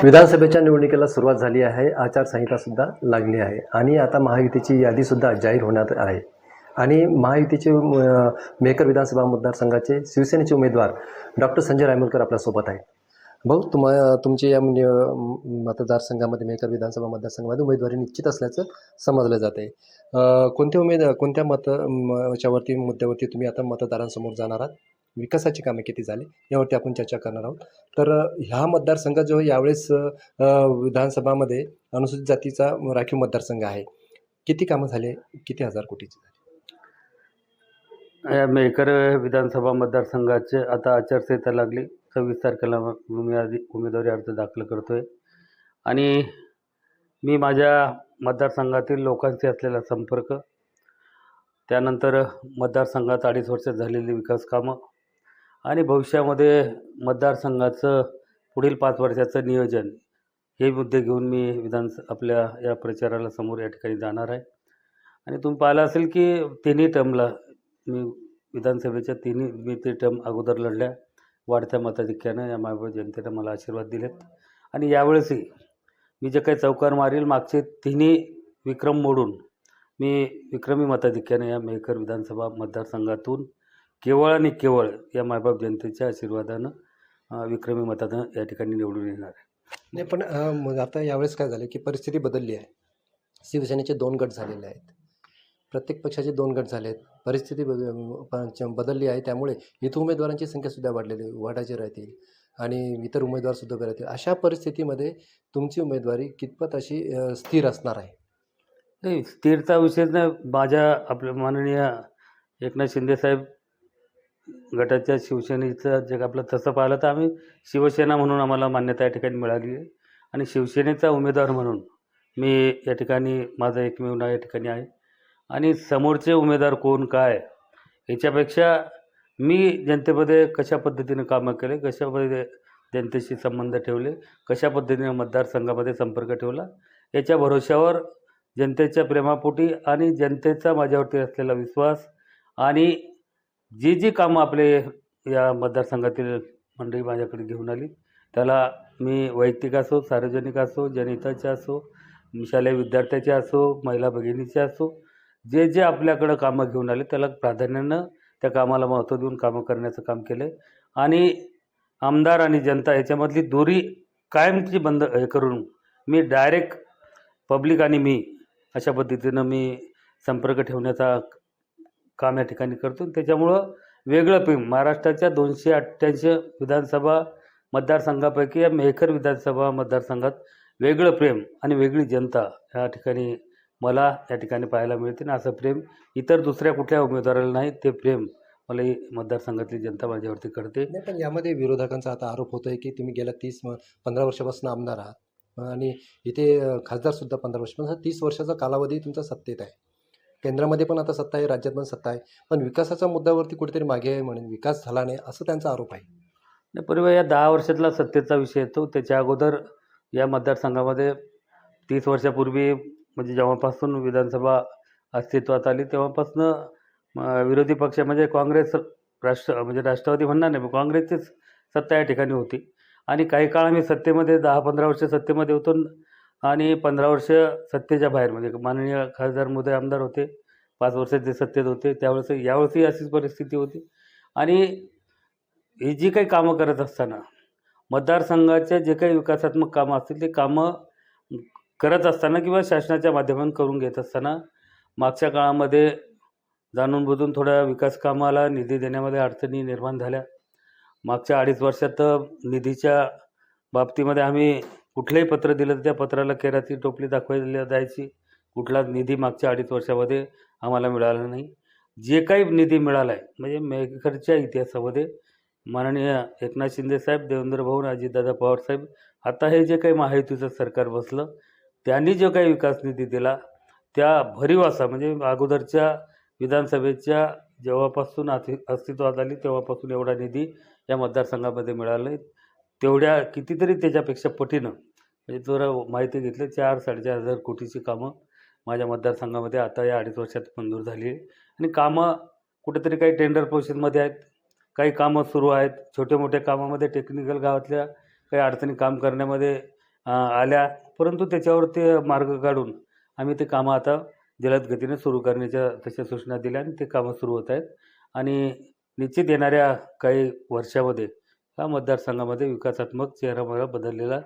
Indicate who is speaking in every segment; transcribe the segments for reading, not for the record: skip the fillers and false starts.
Speaker 1: विधानसभेच्या निवडणुकीला सुरुवात झाली आहे. आचारसंहिता सुद्धा लागली आहे आणि आता महायुतीची यादी सुद्धा जाहीर होण्यात आहे. आणि महायुतीचे मेहकर विधानसभा मतदारसंघाचे शिवसेनेचे उमेदवार डॉक्टर संजय रायमुलकर आपल्यासोबत आहेत. भाऊ, तुमच्या या मतदारसंघामध्ये मेहकर विधानसभा मतदारसंघामध्ये उमेदवारी निश्चित असल्याचं समजलं जात आहे. कोणत्या याच्यावरती मुद्द्यावरती तुम्ही आता मतदारांसमोर जाणार आहात? विकासाची कामे किती झाली यावरती आपण चर्चा करणार आहोत. तर ह्या मतदारसंघात जो यावेळेस विधानसभामध्ये अनुसूचित जातीचा राखीव मतदारसंघ आहे, किती कामं झाले, किती हजार कोटीची झाली?
Speaker 2: या मेहकर विधानसभा मतदारसंघाचे आता आचारसंहिता लागली. 26 तारखेला उमेदवारी अर्ज दाखल करतोय आणि मी माझ्या मतदारसंघातील लोकांशी असलेला संपर्क, त्यानंतर मतदारसंघात 2.5 वर्षात झालेली विकास कामं आणि भविष्यामध्ये मतदारसंघाचं पुढील 5 वर्षाचं नियोजन, हे मुद्दे घेऊन मी आपल्या या प्रचाराला समोर या ठिकाणी जाणार आहे. आणि तुम्ही पाहिलं असेल की तिन्ही टर्मला मी विधानसभेच्या मी ते टर्म अगोदर लढल्या. वाढत्या मताधिक्यानं या मायबाप जनतेनं मला आशीर्वाद दिलेत आणि यावेळेसही मी जे काही चौकार मारील, मागचे तिन्ही विक्रम मोडून मी विक्रमी मताधिक्यानं या मेहकर विधानसभा मतदारसंघातून केवळ आणि केवळ या मायबाप जनतेच्या आशीर्वादानं विक्रमी मतानं या ठिकाणी निवडून येणार आहे.
Speaker 1: नाही, पण मग आता यावेळेस काय झालं की परिस्थिती बदलली आहे. शिवसेनेचे 2 गट झालेले आहेत, प्रत्येक पक्षाचे 2 गट झाले आहेत. परिस्थिती बदलली आहे, त्यामुळे इथं उमेदवारांची संख्यासुद्धा वाढायची राहतील आणि इतर उमेदवारसुद्धा उभे राहतील. अशा परिस्थितीमध्ये तुमची उमेदवारी कितपत अशी स्थिर असणार आहे?
Speaker 2: नाही, स्थिरता विषय नाही. आपल्या माननीय एकनाथ शिंदेसाहेब गटाच्या शिवसेनेचं जे आपलं तसं पाहिलं तर आम्ही शिवसेना म्हणून आम्हाला मान्यता या ठिकाणी मिळाली आहे आणि शिवसेनेचा उमेदवार म्हणून मी या ठिकाणी माझा एकमेव नाव या ठिकाणी आहे. आणि समोरचे उमेदवार कोण काय याच्यापेक्षा मी जनतेमध्ये कशा पद्धतीने कामं केले, कशा पद्धतीने जनतेशी संबंध ठेवले, कशा पद्धतीने मतदारसंघामध्ये संपर्क ठेवला, याच्या भरोश्यावर जनतेच्या प्रेमापोटी आणि जनतेचा माझ्यावरती असलेला विश्वास आणि जी कामं आपले या मतदारसंघातील मंडळी माझ्याकडे घेऊन आली, त्याला मी वैयक्तिक असो, सार्वजनिक असो, जनहिताचे असो, शालेय विद्यार्थ्याचे असो, महिला भगिनीचे असो, जे आपल्याकडं कामं घेऊन आले त्याला प्राधान्यानं त्या कामाला महत्त्व देऊन कामं करण्याचं काम केलं आहे. आणि आमदार आणि जनता याच्यामधली दोरी कायमची बंद करून मी डायरेक्ट पब्लिक आणि मी अशा पद्धतीनं मी संपर्क ठेवण्याचा काम या ठिकाणी करतो. त्याच्यामुळं वेगळं प्रेम महाराष्ट्राच्या 288 विधानसभा मतदारसंघापैकी या मेहकर विधानसभा मतदारसंघात वेगळं प्रेम आणि वेगळी जनता या ठिकाणी मला या ठिकाणी पाहायला मिळते. आणि असं प्रेम इतर दुसऱ्या कुठल्या उमेदवाराला नाही, ते प्रेम मला ही मतदारसंघातली जनता माझ्यावरती करते.
Speaker 1: नाही, पण यामध्ये विरोधकांचा आता आरोप होतो आहे की तुम्ही गेल्या 15 वर्षापासून आमदार आहात आणि इथे खासदारसुद्धा 15 वर्षापासून, 30 वर्षाचा कालावधी तुमचा सत्तेत आहे. केंद्रामध्ये पण आता सत्ता आहे, राज्यात पण सत्ता आहे, पण विकासाच्या मुद्द्यावरती कुठेतरी मागे आहे म्हणून विकास झाला नाही असं त्यांचा आरोप आहे.
Speaker 2: नाही, परिवार या 10 वर्षातला सत्तेचा विषय येतो. त्याच्या अगोदर या मतदारसंघामध्ये 30 वर्षापूर्वी म्हणजे जेव्हापासून विधानसभा अस्तित्वात आली तेव्हापासून विरोधी पक्ष म्हणजे काँग्रेस, राष्ट्रवादी म्हणणार नाही, काँग्रेसचीच सत्ता या ठिकाणी होती. आणि काही काळ आम्ही सत्तेमध्ये 10-15 वर्ष सत्तेमध्ये होतो आणि 15 वर्ष सत्तेच्या बाहेर, म्हणजे माननीय खासदार मोदी आमदार होते, 5 वर्ष ते सत्तेत होते. यावेळेसही अशीच परिस्थिती होती. आणि ही जी काही कामं करत असताना मतदारसंघाच्या जे काही विकासात्मक कामं असतील ते कामं करत असताना किंवा शासनाच्या माध्यमातून करून घेत असताना मागच्या काळामध्ये जाणून बुजून थोड्या विकास कामाला निधी देण्यामध्ये अडचणी निर्माण झाल्या. मागच्या 2.5 वर्षात निधीच्या बाबतीमध्ये आम्ही कुठलंही पत्र दिलं तर त्या पत्राला केराची टोपली दाखवायला जायची. कुठलाच निधी मागच्या 2.5 वर्षामध्ये आम्हाला मिळाला नाही. जे काही निधी मिळाला आहे म्हणजे मेहकरच्या इतिहासामध्ये माननीय एकनाथ शिंदेसाहेब, देवेंद्र भाऊ, अजितदादा पवारसाहेब, आता हे जे काही महायुतीचं सरकार बसलं त्यांनी जो काही विकास निधी दिला त्या भरीव असा, म्हणजे अगोदरच्या विधानसभेच्या जेव्हापासून अस्तित्वात आली तेव्हापासून एवढा निधी या मतदारसंघामध्ये मिळाला आहे. तेवढ्या कितीतरी त्याच्यापेक्षा पटीनं, म्हणजे जर माहिती घेतलं 4-4.5 हजार कोटीची कामं माझ्या मतदारसंघामध्ये आता या 2.5 वर्षात मंजूर झाली आहे. आणि कामं कुठेतरी काही टेंडर प्रोसेसमध्ये आहेत, काही कामं सुरू आहेत. छोटे मोठे कामामध्ये टेक्निकल गावातल्या काही अडचणी काम करण्यामध्ये आल्या, परंतु त्याच्यावर ते मार्ग काढून आम्ही ते कामं आता जलद गतीने सुरू करण्याच्या तशा सूचना दिल्या आणि ते कामं सुरू होत आहेत. आणि निश्चित येणाऱ्या काही वर्षामध्ये ह्या मतदारसंघामध्ये विकासात्मक चेहरा बदललेला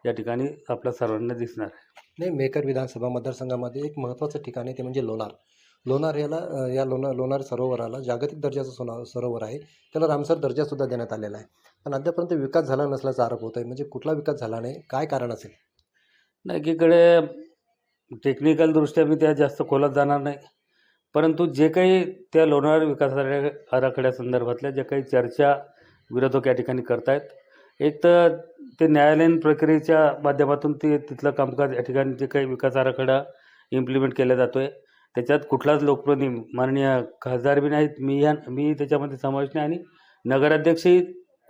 Speaker 2: या ठिकाणी आपल्या सर्वांना दिसणार आहे.
Speaker 1: नाही, मेकर विधानसभा मतदारसंघामध्ये एक महत्त्वाचं ठिकाण आहे ते म्हणजे लोणार. या लोणार सरोवराला जागतिक दर्जाचं सरोवर आहे. त्याला रामसर दर्जासुद्धा देण्यात आलेला आहे. पण अद्यापर्यंत विकास झाला नसल्याचा आरोप होत आहे. म्हणजे कुठला विकास झाला नाही, काय कारण असेल?
Speaker 2: नाही, एकीकडे टेक्निकलदृष्ट्या मी त्या जास्त खोलात जाणार नाही. परंतु जे काही त्या लोणार विकास आराखड्यासंदर्भातल्या ज्या काही चर्चा विरोधक या ठिकाणी करतायत, एक तर ते न्यायालयीन प्रक्रियेच्या माध्यमातून ते तिथलं कामकाज या ठिकाणी जे काही विकास आराखडा इम्प्लिमेंट केला जातो आहे, त्याच्यात कुठलाच लोकप्रतिनिधी माननीय खासदार बी नाहीत, मी त्याच्यामध्ये समावेश नाही आणि नगराध्यक्षही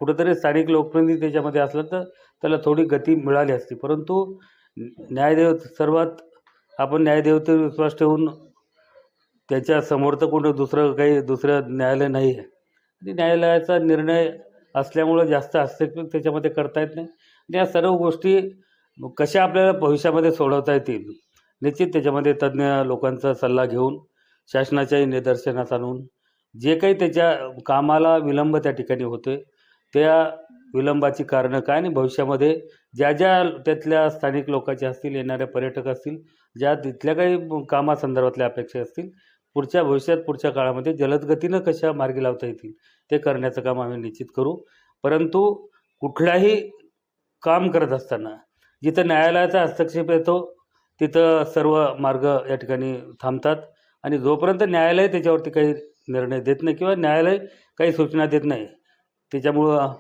Speaker 2: कुठंतरी स्थानिक लोकप्रतिनिधी त्याच्यामध्ये असलं तर त्याला थोडी गती मिळाली असती. परंतु सर्वात आपण न्यायदेवतेवर विश्वास ठेवून त्याच्यासमोर तर कोणतं दुसरं न्यायालय नाही आहे आणि न्यायालयाचा निर्णय असल्यामुळं जास्त हस्तक्षेप त्याच्यामध्ये करता येत नाही. आणि या सर्व गोष्टी कशा आपल्याला भविष्यामध्ये सोडवता येतील, निश्चित त्याच्यामध्ये तज्ज्ञ लोकांचा सल्ला घेऊन शासनाच्याही निदर्शनास आणून जे काही त्याच्या कामाला विलंब त्या ठिकाणी होते त्या विलंबाची कारणं काय आणि भविष्यामध्ये ज्या त्यातल्या स्थानिक लोकांच्या असतील, येणाऱ्या पर्यटक असतील, ज्या तिथल्या काही कामासंदर्भातल्या अपेक्षा असतील, पुढच्या काळामध्ये जलद गतीनं कशा मार्गी लावता येतील ते करण्याचं काम आम्ही निश्चित करू. परंतु कुठल्याही काम करत असताना जिथं न्यायालयाचा हस्तक्षेप येतो तिथं सर्व मार्ग या ठिकाणी थांबतात आणि जोपर्यंत न्यायालय त्याच्यावरती काही निर्णय देत नाही किंवा न्यायालय काही सूचना देत नाही, त्याच्यामुळं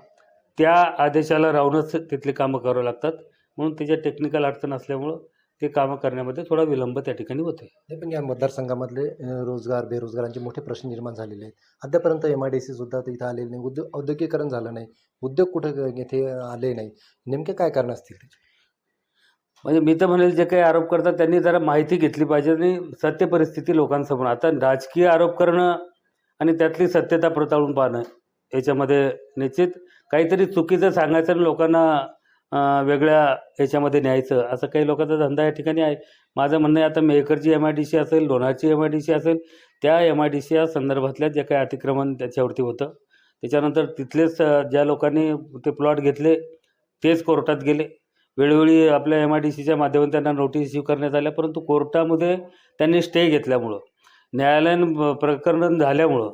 Speaker 2: त्या आदेशाला राहूनच तिथली कामं करावं लागतात. म्हणून त्याच्या टेक्निकल अडचण असल्यामुळं ते कामं करण्यामध्ये थोडा विलंब त्या ठिकाणी होते.
Speaker 1: नाही, पण या मतदारसंघामधले रोजगार, बेरोजगारांचे मोठे प्रश्न निर्माण झालेले आहेत. अद्यापर्यंत MIDC सुद्धा इथं आलेले नाही. औद्योगिकीकरण झालं नाही. उद्योग कुठं इथे आले नाही. नेमके काय कारण असतील त्याचे?
Speaker 2: म्हणजे मी तर म्हणेल जे काही आरोप करतात त्यांनी जरा माहिती घेतली पाहिजे आणि सत्य परिस्थिती लोकांसमोर. आता राजकीय आरोप करणं आणि त्यातली सत्यता पडताळून पाहणं याच्यामध्ये निश्चित काहीतरी चुकीचं सांगायचं आणि लोकांना वेगळ्या याच्यामध्ये न्यायचं असं काही लोकांचा धंदा या ठिकाणी आहे. माझं म्हणणं आहे आता मेहकरची MIDC असेल, लोणारची MIDC असेल, त्या MIDC या संदर्भातल्या जे काही अतिक्रमण त्याच्यावरती होतं, त्याच्यानंतर तिथलेच ज्या लोकांनी ते प्लॉट घेतले तेच कोर्टात गेले. वेळोवेळी आपल्या MIDCच्या माध्यमातून त्यांना नोटीस इश्यू करण्यात आल्या, परंतु कोर्टामध्ये त्यांनी स्टे घेतल्यामुळं, न्यायालयीन प्रकरण झाल्यामुळं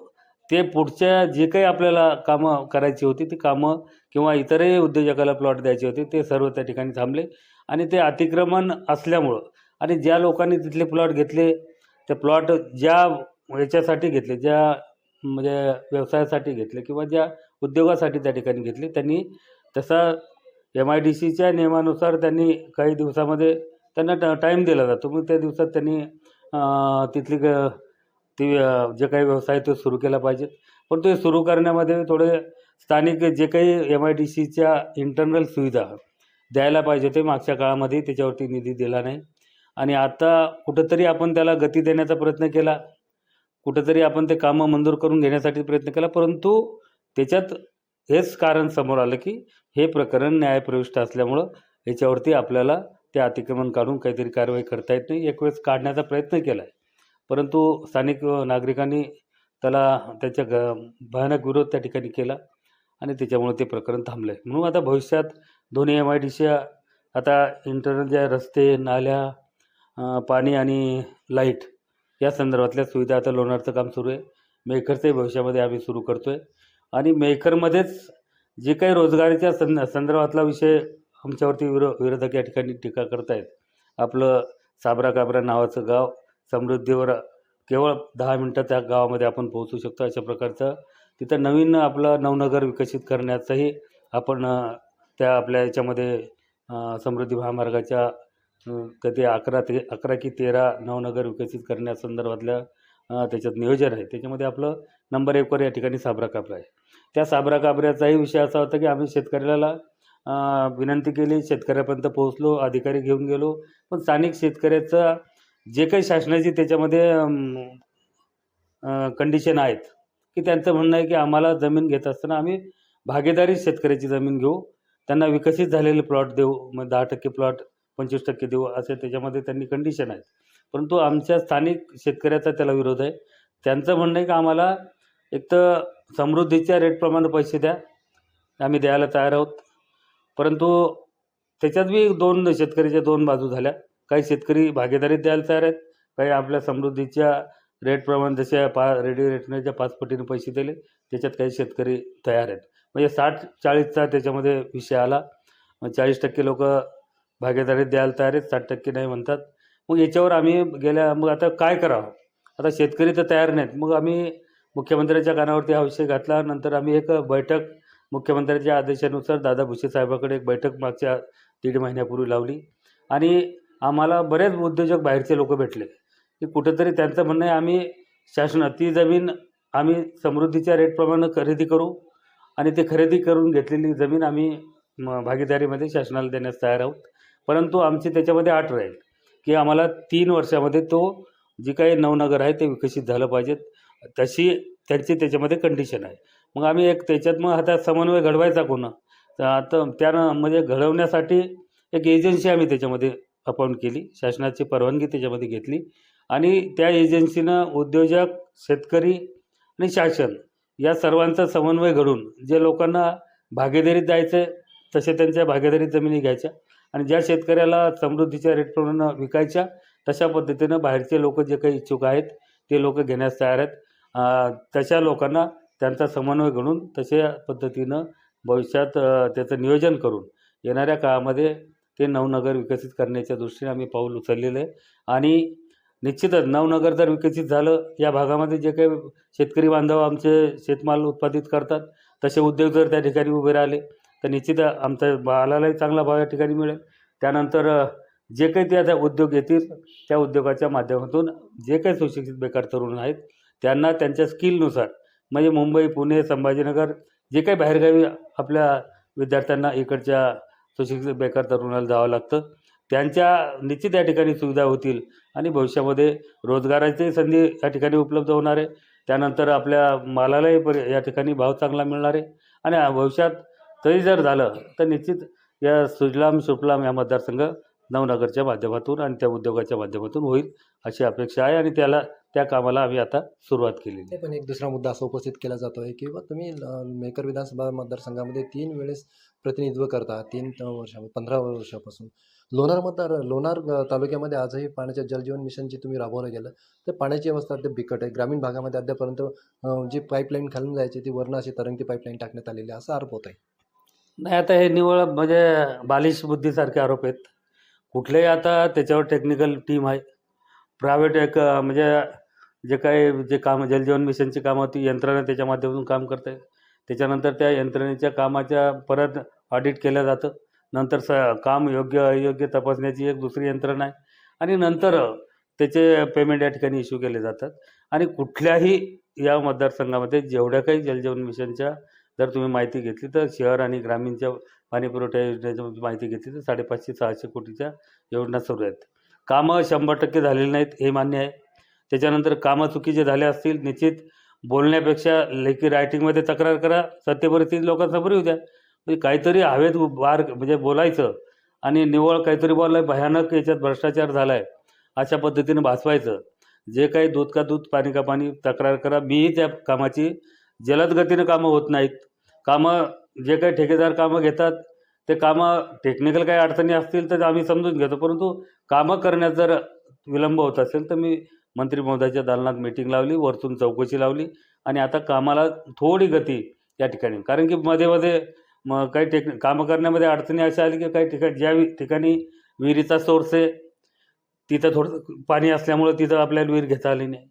Speaker 2: ते पुढच्या जे काही आपल्याला कामं करायची होती ती कामं किंवा इतरही उद्योजकाला प्लॉट द्यायचे होते ते सर्व त्या ठिकाणी थांबले. आणि ते अतिक्रमण असल्यामुळं आणि ज्या लोकांनी तिथले प्लॉट घेतले, ते प्लॉट ज्या याच्यासाठी घेतले, ज्या म्हणजे व्यवसायासाठी घेतले किंवा ज्या उद्योगासाठी त्या ठिकाणी घेतले, त्यांनी तसा MIDCच्या नियमानुसार त्यांनी काही दिवसामध्ये त्यांना टाईम दिला जातो. मग त्या दिवसात त्यांनी तिथली जे काही व्यवसाय तो सुरू केला पाहिजेत. पण ते सुरू करण्यामध्ये थोडे स्थानिक जे काही MIDCच्या इंटरनल सुविधा द्यायला पाहिजे ते मागच्या काळामध्ये त्याच्यावरती निधी दिला नाही. आणि आता कुठंतरी आपण त्याला गती देण्याचा प्रयत्न केला, कुठंतरी आपण ते कामं मंजूर करून घेण्यासाठी प्रयत्न केला, परंतु त्याच्यात हेच कारण समोर आलं की हे प्रकरण न्यायप्रविष्ट असल्यामुळं याच्यावरती आपल्याला ते अतिक्रमण काढून काहीतरी कारवाई करता येत नाही. एक वेळेस काढण्याचा प्रयत्न केला आहे, परंतु स्थानिक नागरिकांनी त्याच्या भयानक विरोध त्या ठिकाणी केला आणि त्याच्यामुळे ते प्रकरण थांबलं आहे. म्हणून आता भविष्यात दोन्ही MIDC आता इंटरनल ज्या रस्ते, नाल्या, पाणी आणि लाईट या संदर्भातल्या सुविधा आता लोणारचं काम सुरू आहे. मेहकरचंही भविष्यामध्ये आम्ही सुरू करतो आहे. आणि मेहकरमध्येच जे काही रोजगाराच्या संदर्भातला विषय आमच्यावरती विरोधक या ठिकाणी टीका करतायत. आपलं साबरा काबरा नावाचं गाव समृद्धीवर केवळ 10 मिनटं त्या गावामध्ये आपण पोहोचू शकतो, अशा प्रकारचं तिथं नवीन आपलं नवनगर विकसित करण्याचाही आपण त्या आपल्या याच्यामध्ये समृद्धी महामार्गाच्या कधी 11 की 13 नवनगर विकसित करण्यासंदर्भातल्या त्याच्यात नियोजन आहे. त्याच्यामध्ये आपलं नंबर 1 वर या ठिकाणी साबरा काबरा आहे. त्या साबरा काबऱ्याचाही विषय असा होता की आम्ही शेतकऱ्याला विनंती केली, शेतकऱ्यापर्यंत पोहोचलो, अधिकारी घेऊन गेलो, पण स्थानिक शेतकऱ्याचं जे काही शासनाची त्याच्यामध्ये कंडिशन आहेत की त्यांचं म्हणणं आहे की आम्हाला जमीन घेत असताना आम्ही भागीदारी शेतकऱ्याची जमीन घेऊ, त्यांना विकसित झालेले प्लॉट देऊ, मग 10% प्लॉट 25% देऊ, असे त्याच्यामध्ये त्यांनी कंडिशन आहेत. परंतु आमच्या स्थानिक शेतकऱ्याचा त्याला विरोध आहे. त्यांचं म्हणणं आहे की आम्हाला एक तर समृद्धीच्या रेटप्रमाणे पैसे द्या, आम्ही द्यायला तयार आहोत. परंतु त्याच्यात बी शेतकऱ्याच्या दोन बाजू झाल्या. काही शेतकरी भागीदारीत द्यायला तयार आहेत, काही आपल्या समृद्धीच्या रेटप्रमाणे जसे रेडी रेटच्या 5 पटीने पैसे दिले, त्याच्यात काही शेतकरी तयार आहेत. म्हणजे 60-40चा त्याच्यामध्ये विषय आला. 40% लोक भागीदारीत द्यायला तयार आहेत, 60% नाही म्हणतात. मग याच्यावर आम्ही मग आता काय करावं? आता शेतकरी तर तयार नाहीत. मग आम्ही मुख्यमंत्र्यांच्या कानावरती हा विषय घातला. नंतर आम्ही एक बैठक मुख्यमंत्र्यांच्या आदेशानुसार दादा भुसे साहेबाकडे एक बैठक मागच्या 1.5 महिन्यापूर्वी लावली आणि आम्हाला बरेच उद्योजक बाहेरचे लोक भेटले की कुठंतरी त्यांचं म्हणणं आहे आम्ही ती जमीन आम्ही समृद्धीच्या रेटप्रमाणे खरेदी करू आणि ते खरेदी करून घेतलेली जमीन आम्ही भागीदारीमध्ये शासनाला देण्यास तयार आहोत. परंतु आमची त्याच्यामध्ये अट राहील की आम्हाला 3 वर्षामध्ये तो जी काही नवनगर आहे ते विकसित झालं पाहिजेत, तशी त्यांची त्याच्यामध्ये कंडिशन आहे. मग आम्ही एक त्याच्यात मग आता समन्वय घडवायचा कोण? तर आता त्यानं म्हणजे घडवण्यासाठी एक एजन्सी आम्ही त्याच्यामध्ये अपॉइंट केली, शासनाची परवानगी त्याच्यामध्ये घेतली आणि त्या एजन्सीनं उद्योजक, शेतकरी आणि शासन या सर्वांचा समन्वय घडून जे लोकांना भागीदारीत द्यायचं आहे तसे त्यांच्या भागीदारीत जमिनी घ्यायच्या आणि ज्या शेतकऱ्याला समृद्धीच्या रेटप्रमाणे विकायच्या तशा पद्धतीनं बाहेरचे लोक जे काही इच्छुक आहेत ते लोक घेण्यास तयार आहेत. तशा लोकांना त्यांचा समन्वय घडून तशा पद्धतीनं भविष्यात त्याचं नियोजन करून येणाऱ्या काळामध्ये ते नवनगर विकसित करण्याच्या दृष्टीने आम्ही पाऊल उचललेलं आहे. आणि निश्चितच नवनगर जर विकसित झालं, या भागामध्ये जे काही शेतकरी बांधव आमचे शेतमाल उत्पादित करतात तसे उद्योग जर त्या ठिकाणी उभे राहिले तर निश्चित आमच्या मालालाही चांगला भाव या ठिकाणी मिळेल. त्यानंतर जे काही ते आता उद्योग येतील त्या उद्योगाच्या माध्यमातून जे काही सुशिक्षित बेकार तरुण आहेत त्यांना त्यांच्या स्किलनुसार म्हणजे मुंबई, पुणे, संभाजीनगर जे काही बाहेरगावी आपल्या विद्यार्थ्यांना इकडच्या सुशिक्षित बेकार तरुणाला जावं लागतं, त्यांच्या निश्चित या ठिकाणी सुविधा होतील आणि भविष्यामध्ये रोजगाराची संधी या ठिकाणी उपलब्ध होणार आहे. त्यानंतर आपल्या मालालाही या ठिकाणी भाव चांगला मिळणार आहे आणि भविष्यात तरी जर झालं तर निश्चित या सुजलाम सुफलाम या मतदारसंघ नवनगरच्या माध्यमातून आणि त्या उद्योगाच्या माध्यमातून होईल अशी अपेक्षा आहे आणि त्या कामाला आम्ही आता सुरुवात केलेली आहे.
Speaker 1: पण एक दुसरा मुद्दा असा उपस्थित केला जातो आहे की तुम्ही मेकर विधानसभा मतदारसंघामध्ये 3 वेळेस प्रतिनिधित्व करता, 15 वर्षापासून. लोणार तालुक्यामध्ये आजही पाण्याच्या जलजीवन मिशन जे तुम्ही राबवलं गेलं तर पाण्याची अवस्था अद्याप बिकट आहे. ग्रामीण भागामध्ये अद्यापर्यंत जी पाईपलाईन खालून जायची ती वरनं अशी तरंगती पाईपलाईन टाकण्यात आलेली आहे असा आरोप होत आहे.
Speaker 2: नाही, आता हे निव्वळ म्हणजे बालिश बुद्धीसारखे आरोप आहेत. कुठलेही आता त्याच्यावर टेक्निकल टीम आहे. प्रायव्हेट एक म्हणजे जे कामं जलजीवन मिशनची कामं ती यंत्रणा त्याच्या माध्यमातून काम करते. त्याच्यानंतर त्या यंत्रणेच्या कामाच्या परत ऑडिट केलं जातं. नंतर काम योग्य अयोग्य तपासण्याची एक दुसरी यंत्रणा आहे आणि नंतर त्याचे पेमेंट या ठिकाणी इश्यू केले जातात. आणि कुठल्याही या मतदारसंघामध्ये जेवढ्या काही जलजीवन मिशनच्या जर तुम्ही माहिती घेतली तर शहर आणि ग्रामीणच्या पाणीपुरवठा योजनेची माहिती घेतली तर 550-600 कोटीच्या योजना सुरू आहेत. कामं 100% झालेली नाहीत हे मान्य आहे. त्याच्यानंतर कामं चुकीचे झाले असतील, निश्चित बोलण्यापेक्षा लेखी रायटिंगमध्ये तक्रार करा, सत्यपरिस्थिती लोकांसमोर येऊ द्या. म्हणजे काहीतरी हवेत म्हणजे बोलायचं आणि निव्वळ काहीतरी बोललं भयानक याच्यात भ्रष्टाचार झाला आहे अशा पद्धतीने भासवायचं. जे काही दूध का दूध पाणी का पाणी तक्रार करा. मीही त्या कामाची जलद गतीनं कामं होत नाहीत. कामं जे काही ठेकेदार कामं घेतात ते कामं टेक्निकल काही अडचणी असतील तर आम्ही समजून घेतो, परंतु कामं करण्यात जर विलंब होत असेल तर मी मंत्री महोदयाच्या दालनात मीटिंग लावली, वरतून चौकशी लावली आणि आता कामाला थोडी गती या ठिकाणी. कारण की मध्ये काही कामं करण्यामध्ये अडचणी अशा आली की काही ज्या ठिकाणी विहिरीचा सोर्स आहे तिथं थोडं पाणी असल्यामुळं तिथं आपल्याला विहीर घेता आली नाही.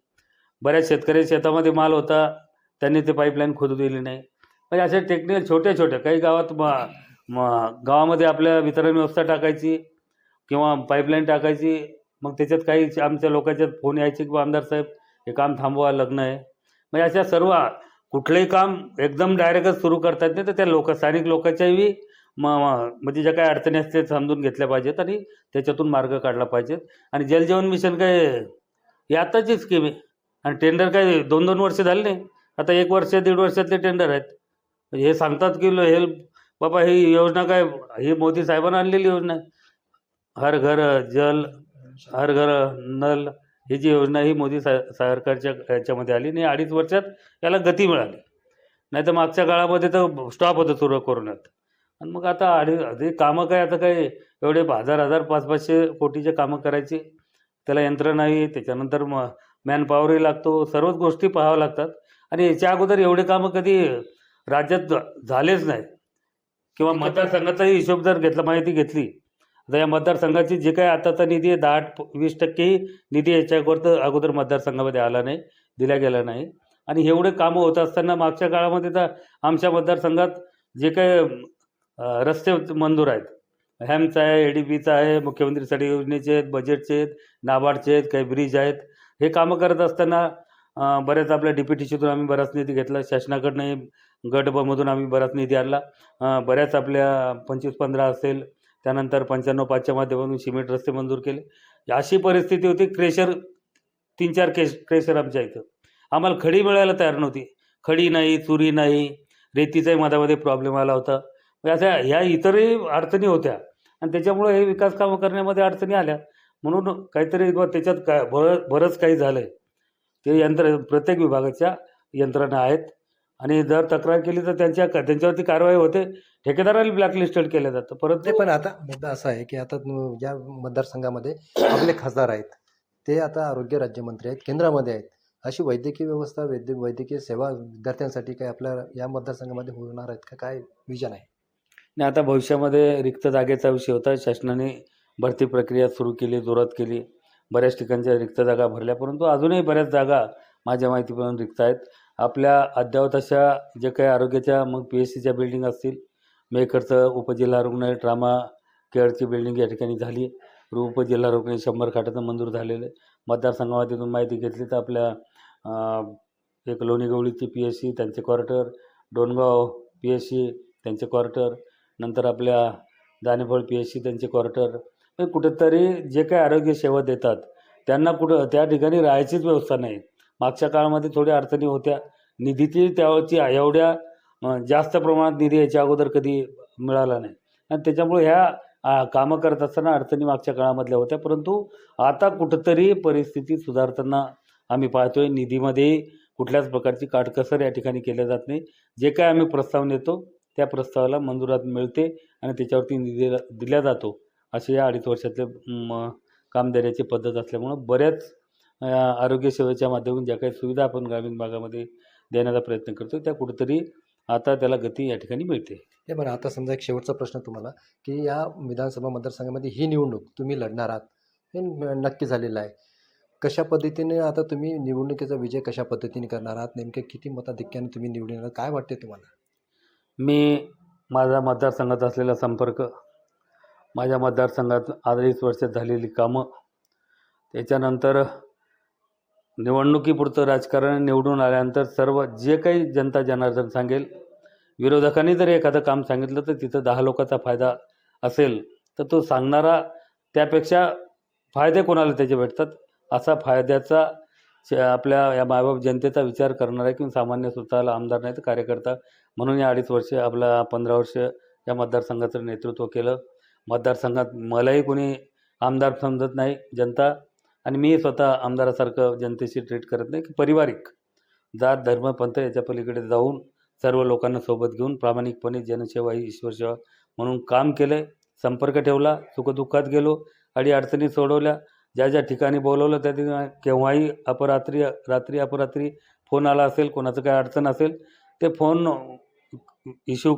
Speaker 2: बऱ्याच शेतकरी शेतामध्ये माल होता त्यांनी ते पाईपलाईन खोदू दिली नाही. म्हणजे अशा टेक्निकल छोट्या काही गावात गावामध्ये आपल्या वितरण व्यवस्था टाकायची किंवा पाईपलाईन टाकायची, मग त्याच्यात काही आमच्या लोकांच्यात फोन यायचे की आमदार साहेब हे काम थांबवा, लग्न आहे. म्हणजे अशा सर्व कुठलंही काम एकदम डायरेक्टच सुरू करता येत नाही, तर त्या स्थानिक लोकांच्याही म्हणजे ज्या काही अडचणी असते समजून घेतल्या पाहिजेत आणि त्याच्यातून मार्ग काढला पाहिजेत. आणि जलजीवन मिशन काय ही आत्ताची स्कीम आहे आणि टेंडर काय 2-2 वर्ष झाले नाही, आता 1 वर्ष 1.5 वर्षातले टेंडर आहेत. म्हणजे हे सांगतात की हे बाबा ही योजना काय, ही मोदी साहेबांनी आणलेली योजना आहे. हर घर जल, हर घर नल, ही जी योजना ही मोदी सरकारच्या ह्याच्यामध्ये आली आणि 2.5 वर्षात याला गती मिळाली. नाही तर मागच्या काळामध्ये तर स्टॉप होतं सुरू कोरोनात. आणि मग आता ते कामं काय, आता काय एवढे 1000 500 कोटीचे कामं करायची, त्याला यंत्र नाही, त्याच्यानंतर मॅन पॉवरही लागतो, सर्वच गोष्टी पाहाव्या लागतात. आणि याच्या अगोदर एवढे कामं कधी राज्यात झालेच नाहीत. किंवा मतदारसंघाचाही हिशोब जर घेतला, माहिती घेतली, आता या मतदारसंघाची जे काही आताचा निधी आहे 10-20% निधी याच्यावर तर अगोदर मतदारसंघामध्ये आला नाही, दिला गेला नाही. आणि एवढे कामं होत असताना मागच्या काळामध्ये तर आमच्या मतदारसंघात जे काही रस्ते मंजूर आहेत, हॅमचा आहे, ADBचा आहे, मुख्यमंत्री सडक योजनेचे आहेत, बजेटचे आहेत, नाबार्डचे आहेत, काही ब्रिज आहेत. हे कामं करत असताना बऱ्याच आपल्या DPTCतून आम्ही बराच निधी घेतला, शासनाकडनंही गटबमधून आम्ही बराच निधी आणला. बऱ्याच आपल्या 25-15 असेल, त्यानंतर 95-5च्या माध्यमातून सिमेंट रस्ते मंजूर केले. अशी परिस्थिती होती. क्रेशर 3-4 क्रेशर आमच्या इथं. आम्हाला खडी मिळायला तयार नव्हती. खडी नाही, चुरी नाही, रेतीचाही मधामध्ये प्रॉब्लेम आला होता. म्हणजे अशा ह्या इतरही अडचणी होत्या आणि त्याच्यामुळं हे विकास कामं करण्यामध्ये अडचणी आल्या. म्हणून काहीतरी त्याच्यात काय बरंच काही झालं आहे. ते प्रत्येक विभागाच्या यंत्रणा आहेत आणि जर तक्रार केली तर त्यांच्यावरती कारवाई होते. ठेकेदाराला ब्लॅकलिस्टेड केलं जातं. परंतु
Speaker 1: नाही, पण आता मुद्दा असा आहे की आता ज्या मतदारसंघामध्ये आपले खासदार आहेत, ते आता आरोग्य राज्यमंत्री आहेत, केंद्रामध्ये आहेत. अशी वैद्यकीय व्यवस्था, वैद्यकीय सेवा विद्यार्थ्यांसाठी काही आपल्या या मतदारसंघामध्ये होणार आहेत का? काय विजन आहे?
Speaker 2: आणि आता भविष्यामध्ये रिक्त जागेचा विषय होता. शासनाने भरती प्रक्रिया सुरू केली, जोरात केली. बऱ्याच ठिकाणच्या रिक्त जागा भरल्या, परंतु अजूनही बऱ्याच जागा माझ्या माहितीप्रमाणे रिक्त आहेत. आपल्या अद्ययावत अशा जे काही आरोग्याच्या मग PSCच्या बिल्डिंग असतील, मेहकरचं उपजिल्हा रुग्णालय, ट्रामा केअरची बिल्डिंग या ठिकाणी झाली. उपजिल्हा रुग्णालय 100 खाटाचं मंजूर झालेलं आहे. मतदारसंघामध्ये तुम्ही माहिती घेतली तर आपल्या एक लोणीगवळीची PSC त्यांचे क्वार्टर, डोणगाव PSC त्यांचे क्वार्टर, नंतर आपल्या दाणेफळ PSC त्यांचे क्वार्टर. म्हणजे कुठेतरी जे काही आरोग्य सेवा देतात त्यांना त्या ठिकाणी राहायचीच व्यवस्था नाही. मागच्या काळामध्ये थोड्या अडचणी होत्या. निधीची त्यावेळची एवढ्या जास्त प्रमाणात निधी याच्या अगोदर कधी मिळाला नाही आणि त्याच्यामुळे ह्या कामं करत असताना अडचणी मागच्या काळामधल्या होत्या. परंतु आता कुठंतरी परिस्थिती सुधारताना आम्ही पाहतोय. निधीमध्ये कुठल्याच प्रकारची काटकसर या ठिकाणी केल्या जात नाही. जे काय आम्ही प्रस्ताव नेतो त्या प्रस्तावाला मंजुरात मिळते आणि त्याच्यावरती निधी दिला जातो. असे या 2.5 वर्षातले काम देण्याची पद्धत असल्यामुळं बऱ्याच आरोग्य सेवेच्या माध्यमातून ज्या काही सुविधा आपण ग्रामीण भागामध्ये देण्याचा प्रयत्न करतो त्या कुठेतरी आता त्याला गती या ठिकाणी मिळते.
Speaker 1: हे बरं, आता समजा एक शेवटचा प्रश्न तुम्हाला, की या विधानसभा मतदारसंघामध्ये ही निवडणूक तुम्ही लढणार आहात, हे नक्की झालेलं आहे. कशा पद्धतीने आता तुम्ही निवडणुकीचा विजय कशा पद्धतीने करणार आहात? नेमके किती मताधिक्याने तुम्ही निवडून येणार, काय वाटते तुम्हाला?
Speaker 2: मी माझा मतदारसंघात असलेला संपर्क, माझ्या मतदारसंघात 2.5 वर्षात झालेली कामं, त्याच्यानंतर निवडणुकीपुरतं राजकारण, निवडून आल्यानंतर सर्व जे काही जनता जनार्दन सांगेल, विरोधकांनी जर एखादं काम सांगितलं तर तिथं 10 लोकांचा फायदा असेल तर तो सांगणारा त्यापेक्षा फायदे कोणाला त्याचे भेटतात असा फायद्याचा आपल्या या मायबाप जनतेचा विचार करणारा आहे, किंवा सामान्य स्वतःला आमदार नाही तर कार्यकर्ता म्हणून या 2.5 वर्ष आपला 15 वर्ष या मतदारसंघाचं नेतृत्व केलं. मतदारसंघात मलाही कोणी आमदार समजत नाही जनता, आणि मी स्वतः आमदारासारखं जनतेशी ट्रीट करत नाही, की पारिवारिक जात धर्म पंथ याच्या पलीकडे जाऊन सर्व लोकांना सोबत घेऊन प्रामाणिकपणे जनसेवा ही ईश्वरसेवा म्हणून काम केलं आहे. संपर्क ठेवला, सुखदुःखात गेलो, अडीअडचणी सोडवल्या. ज्या ज्या ठिकाणी बोलवलं त्या ठिकाणी केव्हाही रात्री अपरात्री फोन आला असेल, कोणाचं काय अडचण असेल ते फोन रिसिव्ह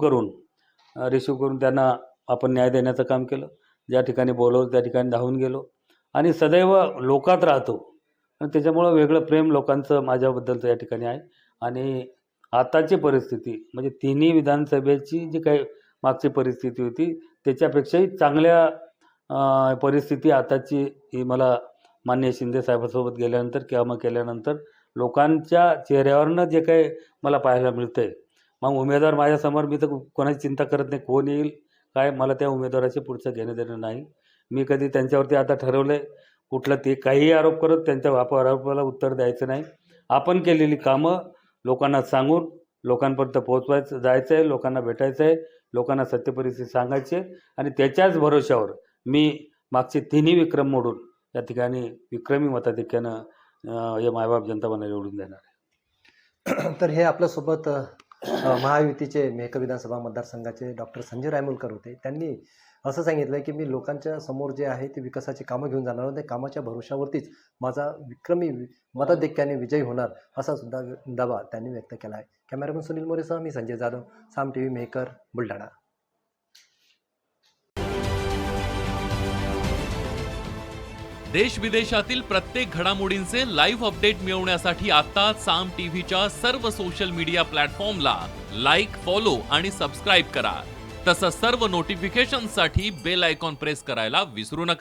Speaker 2: करून त्यांना आपण न्याय देण्याचं काम केलं. ज्या ठिकाणी बोलवलं त्या ठिकाणी धावून गेलो आणि सदैव लोकात राहतो आणि त्याच्यामुळं वेगळं प्रेम लोकांचं माझ्याबद्दलचं या ठिकाणी आहे. आणि आताची परिस्थिती म्हणजे तिन्ही विधानसभेची जी काही मागची परिस्थिती होती त्याच्यापेक्षाही चांगल्या परिस्थिती आताची ही मला माननीय शिंदे साहेबांसोबत गेल्यानंतर किंवा मग केल्यानंतर लोकांच्या चेहऱ्यावरनं जे काही मला पाहायला मिळतं आहे. मग उमेदवार माझ्यासमोर, मी तर कोणाची चिंता करत नाही, कोण येईल काय, मला त्या उमेदवाराचे पुढचं घेणं देणं नाही. मी कधी त्यांच्यावरती आता ठरवलं आहे कुठलं ते काहीही आरोप करत त्यांच्या आरोपाला उत्तर द्यायचं नाही. आपण केलेली कामं लोकांना सांगून लोकांपर्यंत पोहोचवायचं, जायचं आहे, लोकांना भेटायचं आहे, लोकांना सत्य परिस्थिती सांगायची आहे आणि त्याच्याच भरोश्यावर मी मागचे तिन्ही विक्रम मोडून या ठिकाणी विक्रमी मताधिक्यानं हे मायबाप जनता निवडून देणार आहे.
Speaker 1: तर हे आपल्यासोबत महायुतीचे मेहकर विधानसभा मतदारसंघाचे डॉक्टर संजय रायमुलकर होते. त्यांनी असं सांगितलं की मी लोकांच्या समोर जे आहे ते विकासाची कामं घेऊन जाणार आणि कामाच्या भरोशावरतीच माझा विक्रमी मताधिक्याने विजयी होणार असा सुद्धा दावा त्यांनी व्यक्त केला आहे. कॅमेरामन सुनील मोरेसह मी संजय जाधव, साम TV मेहकर, बुलढाणा.
Speaker 3: देश विदेशातील प्रत्येक घडामोडींचे लाईव्ह अपडेट मिळवण्यासाठी आता साम टीव्हीच्या सर्व सोशल मीडिया प्लॅटफॉर्मला लाईक, फॉलो आणि सबस्क्राईब करा. तसंच सर्व नोटिफिकेशनसाठी बेल आयकॉन प्रेस करायला विसरू नका.